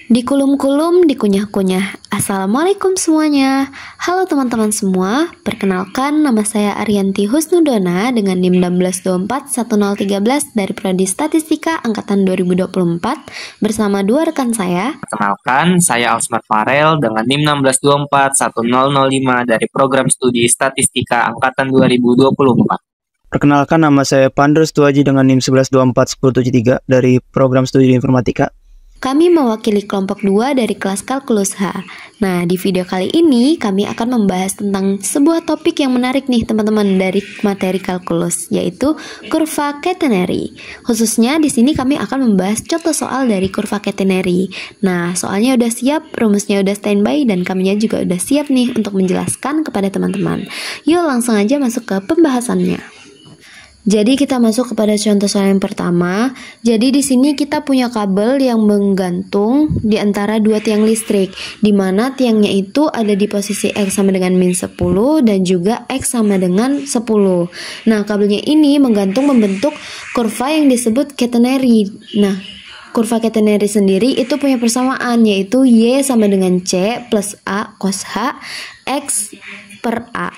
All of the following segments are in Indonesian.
Dikulum-kulum, dikunyah-kunyah. Assalamualaikum semuanya. Halo teman-teman semua. Perkenalkan, nama saya Arianti Husnudona dengan NIM 16241013 dari Prodi Statistika Angkatan 2024 bersama dua rekan saya. Perkenalkan, saya Alsmar Farel dengan NIM 16241005 dari Program Studi Statistika Angkatan 2024. Perkenalkan, nama saya Pandros Tuaji dengan NIM 11241073 dari Program Studi Informatika. Kami mewakili kelompok 2 dari kelas Kalkulus H. Nah, di video kali ini kami akan membahas tentang sebuah topik yang menarik nih teman-teman dari materi kalkulus, yaitu kurva catenary. Khususnya di sini kami akan membahas contoh soal dari kurva catenary. Nah, soalnya udah siap, rumusnya udah standby, dan kaminya juga udah siap nih untuk menjelaskan kepada teman-teman. Yuk langsung aja masuk ke pembahasannya. Jadi kita masuk kepada contoh soal yang pertama. Jadi di sini kita punya kabel yang menggantung di antara dua tiang listrik, di mana tiangnya itu ada di posisi X sama dengan min 10 dan juga X sama dengan 10. Nah, kabelnya ini menggantung membentuk kurva yang disebut catenary. Nah, kurva catenary sendiri itu punya persamaan, yaitu Y sama dengan C plus A cos H X per A.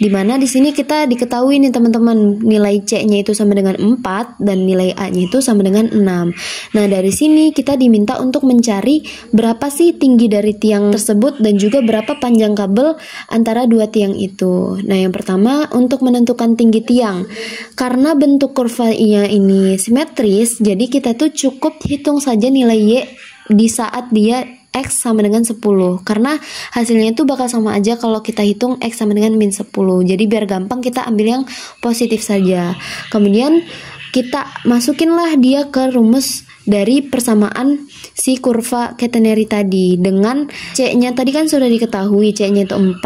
Dimana di sini kita diketahui nih teman-teman, nilai C-nya itu sama dengan 4 dan nilai A-nya itu sama dengan 6. Nah, dari sini kita diminta untuk mencari berapa sih tinggi dari tiang tersebut dan juga berapa panjang kabel antara dua tiang itu. Nah, yang pertama untuk menentukan tinggi tiang. Karena bentuk kurvanya ini simetris, jadi kita tuh cukup hitung saja nilai Y di saat dia X sama dengan 10, karena hasilnya itu bakal sama aja kalau kita hitung X sama dengan min 10. Jadi biar gampang kita ambil yang positif saja. Kemudian kita masukinlah dia ke rumus dari persamaan si kurva catenary tadi. Dengan C-nya tadi kan sudah diketahui, C-nya itu 4,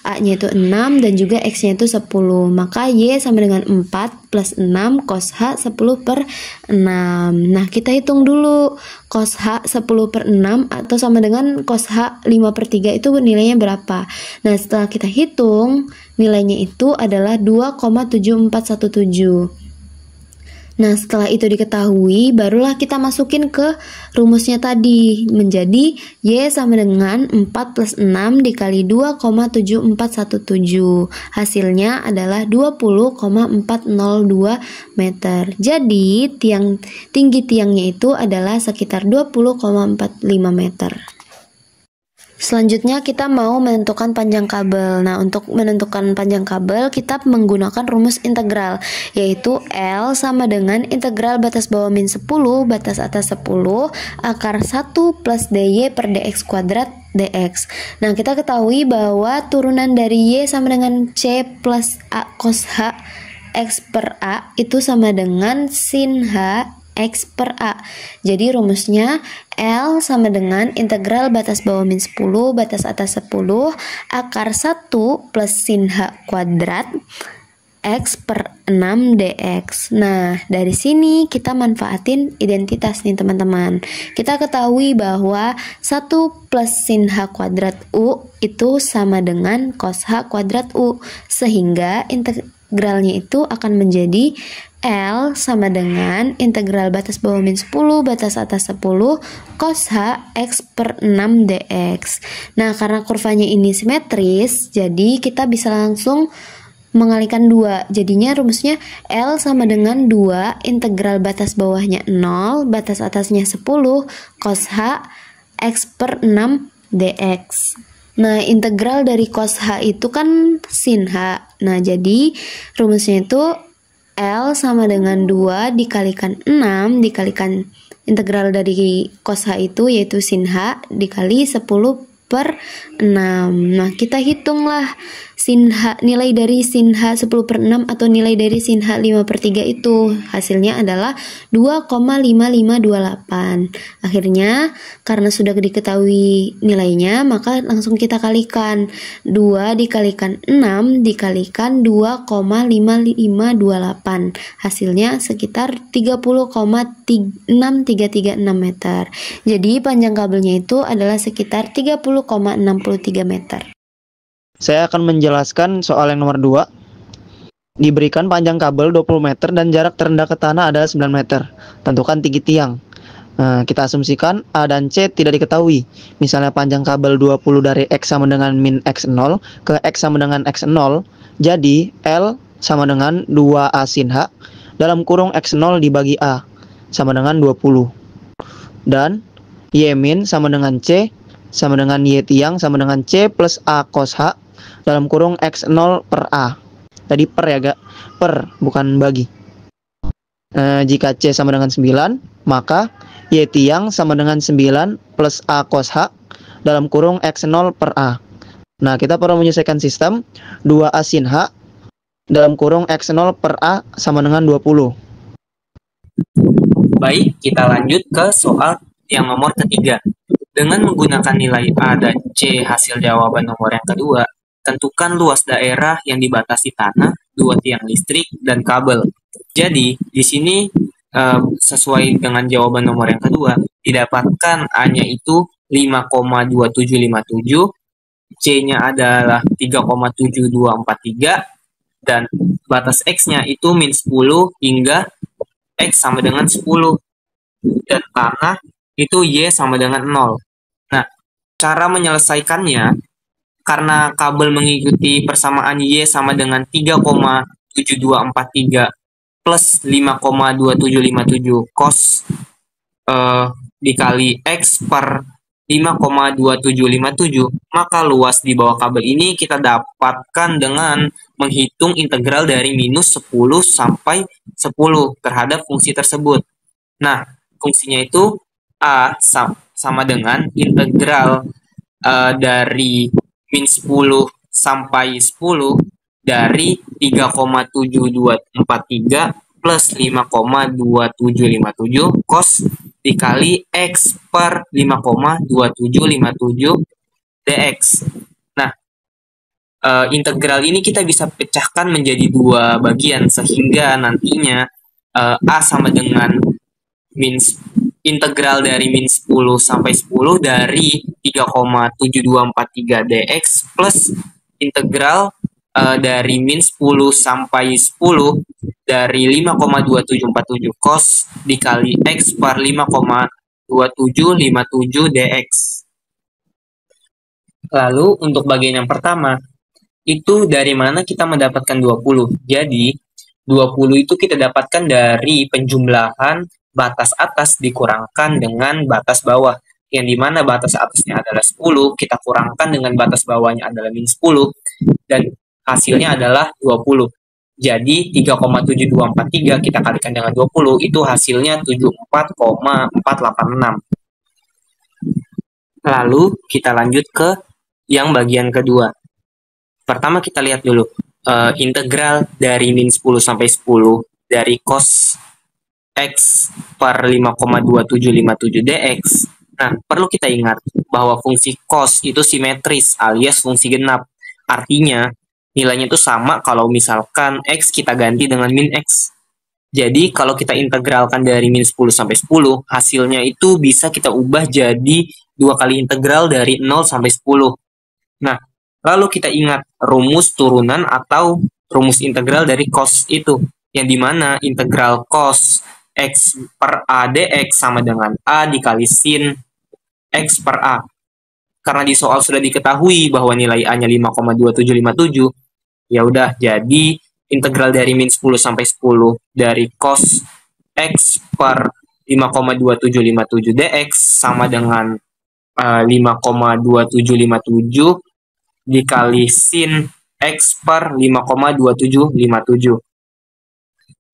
A-nya itu 6, dan juga X-nya itu 10. Maka Y sama dengan 4 plus 6 cos H 10 per 6. Nah, kita hitung dulu cos H 10 per 6 atau sama dengan cos H 5 per 3 itu nilainya berapa. Nah, setelah kita hitung, nilainya itu adalah 2,7417. Nah, setelah itu diketahui, barulah kita masukin ke rumusnya tadi, menjadi Y sama dengan 4 plus 6 dikali 2,7417. Hasilnya adalah 20,402 meter. Jadi, tinggi tiangnya itu adalah sekitar 20,45 meter. Selanjutnya kita mau menentukan panjang kabel. Nah, untuk menentukan panjang kabel kita menggunakan rumus integral, yaitu L sama dengan integral batas bawah min 10 batas atas 10 akar 1 plus dy per dx kuadrat dx. Nah, kita ketahui bahwa turunan dari Y sama dengan C plus A cos H X per A itu sama dengan sin H X per A. Jadi rumusnya L sama dengan integral batas bawah min 10 batas atas 10 akar 1 plus sin H kuadrat X per 6 dx. Nah, dari sini kita manfaatin identitas nih teman-teman. Kita ketahui bahwa 1 plus sin H kuadrat U itu sama dengan cos H kuadrat U, sehingga integralnya itu akan menjadi L sama dengan integral batas bawah min 10 batas atas 10 cos H X per 6 dx. Nah, karena kurvanya ini simetris, jadi kita bisa langsung mengalikan 2. Jadinya rumusnya L sama dengan 2 integral batas bawahnya 0 batas atasnya 10 cos H X per 6 dx. Nah, integral dari cos H itu kan sin H. Nah, jadi rumusnya itu L sama dengan 2 dikalikan 6 dikalikan integral dari cos H itu, yaitu sin H, dikali 10 per 6. Nah, kita hitunglah sin H, nilai dari sin H 10 per 6 atau nilai dari sin H 5 per 3 itu. Hasilnya adalah 2,5528. Akhirnya, karena sudah diketahui nilainya, maka langsung kita kalikan. 2 dikalikan 6 dikalikan 2,5528. Hasilnya sekitar 30,6336 meter. Jadi panjang kabelnya itu adalah sekitar 30,63 meter. Saya akan menjelaskan soal yang nomor 2. Diberikan panjang kabel 20 meter dan jarak terendah ke tanah adalah 9 meter. Tentukan tinggi tiang. Nah, kita asumsikan A dan C tidak diketahui. Misalnya panjang kabel 20 dari X sama dengan min X0 ke X sama dengan X0. Jadi L sama dengan 2A sin H dalam kurung X0 dibagi A sama dengan 20. Dan Y min sama dengan C sama dengan Y tiang sama dengan C plus A cos H dalam kurung X0 per A. Tadi per ya gak? Per, bukan bagi. Jika C sama dengan 9, maka Y tiang sama dengan 9 plus A cos H dalam kurung X0 per A. Nah, kita perlu menyelesaikan sistem 2A sin H dalam kurung X0 per A sama dengan 20. Baik, kita lanjut ke soal yang nomor ketiga. Dengan menggunakan nilai A dan C hasil jawaban nomor yang kedua, tentukan luas daerah yang dibatasi tanah, 2 tiang listrik, dan kabel. Jadi, di sini sesuai dengan jawaban nomor yang kedua, didapatkan A-nya itu 5,2757, C-nya adalah 3,7243, dan batas X-nya itu min 10 hingga X sama dengan 10. Dan tanah itu Y sama dengan 0. Nah, cara menyelesaikannya, karena kabel mengikuti persamaan Y sama dengan 3,7243 plus 5,2757 cos dikali X per 5,2757, maka luas di bawah kabel ini kita dapatkan dengan menghitung integral dari minus 10 sampai 10 terhadap fungsi tersebut. Nah, fungsinya itu A sama dengan integral dari min 10 sampai 10 dari 3,7243 plus 5,2757 cos dikali X per 5,2757 dx. Nah, integral ini kita bisa pecahkan menjadi dua bagian sehingga nantinya A sama dengan integral dari min 10 sampai 10 dari 3,7243 dx plus integral dari min 10 sampai 10 dari 5,2747 cos dikali X per 5,2757 dx. Lalu untuk bagian yang pertama, itu dari mana kita mendapatkan 20? Jadi, 20 itu kita dapatkan dari penjumlahan batas atas dikurangkan dengan batas bawah. Yang dimana batas atasnya adalah 10, kita kurangkan dengan batas bawahnya adalah min 10, dan hasilnya adalah 20. Jadi 3,7243 kita kalikan dengan 20, itu hasilnya 74,486. Lalu kita lanjut ke yang bagian kedua. Pertama kita lihat dulu integral dari min 10 sampai 10 dari cos X per 5,2757 dx. Nah, perlu kita ingat bahwa fungsi cos itu simetris alias fungsi genap. Artinya, nilainya itu sama kalau misalkan X kita ganti dengan min X. Jadi, kalau kita integralkan dari min 10 sampai 10, hasilnya itu bisa kita ubah jadi 2 kali integral dari 0 sampai 10. Nah, lalu kita ingat rumus turunan atau rumus integral dari cos itu, yang dimana integral cos X per A dx sama dengan A dikali sin X per A. Karena di soal sudah diketahui bahwa nilai A-nya 5,2757, ya udah, jadi integral dari min 10 sampai 10 dari cos X per 5,2757 dx sama dengan 5,2757 dikali sin X per 5,2757.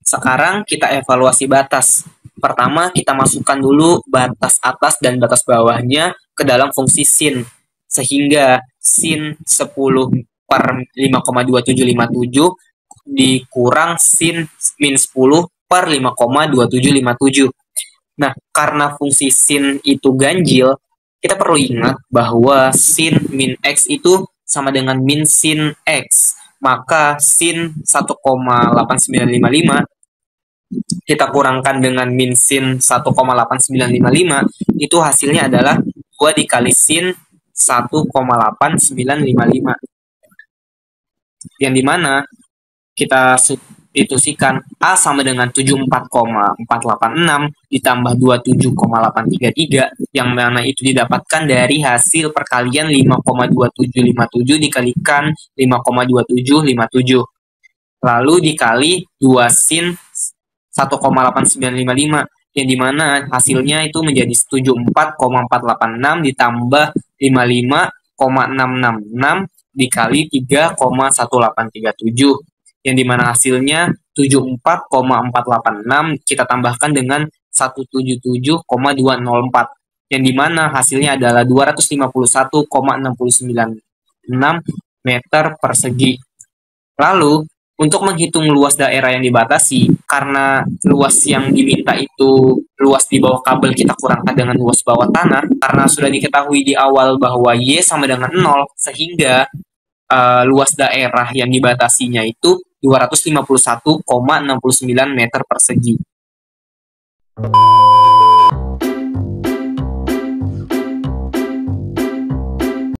Sekarang kita evaluasi batas. Pertama, kita masukkan dulu batas atas dan batas bawahnya ke dalam fungsi sin. Sehingga sin 10 per 5,2757 dikurang sin min 10 per 5,2757. Nah, karena fungsi sin itu ganjil, kita perlu ingat bahwa sin min X itu sama dengan min sin X. Maka sin 1,8955 kita kurangkan dengan min sin 1,8955, itu hasilnya adalah 2 dikali sin 1,8955. Yang dimana kita substitusikan A sama dengan 74,486 ditambah 27,833 yang mana itu didapatkan dari hasil perkalian 5,2757 dikalikan 5,2757. Lalu dikali 2 sin 1,8955 yang dimana hasilnya itu menjadi 74,486 ditambah 55,666 dikali 3,1837 yang dimana hasilnya 74,486 kita tambahkan dengan 177,204 yang dimana hasilnya adalah 251,696 meter persegi. Lalu untuk menghitung luas daerah yang dibatasi, karena luas yang diminta itu luas di bawah kabel kita kurangkan dengan luas bawah tanah, karena sudah diketahui di awal bahwa Y sama dengan 0, sehingga luas daerah yang dibatasinya itu 251,69 meter persegi.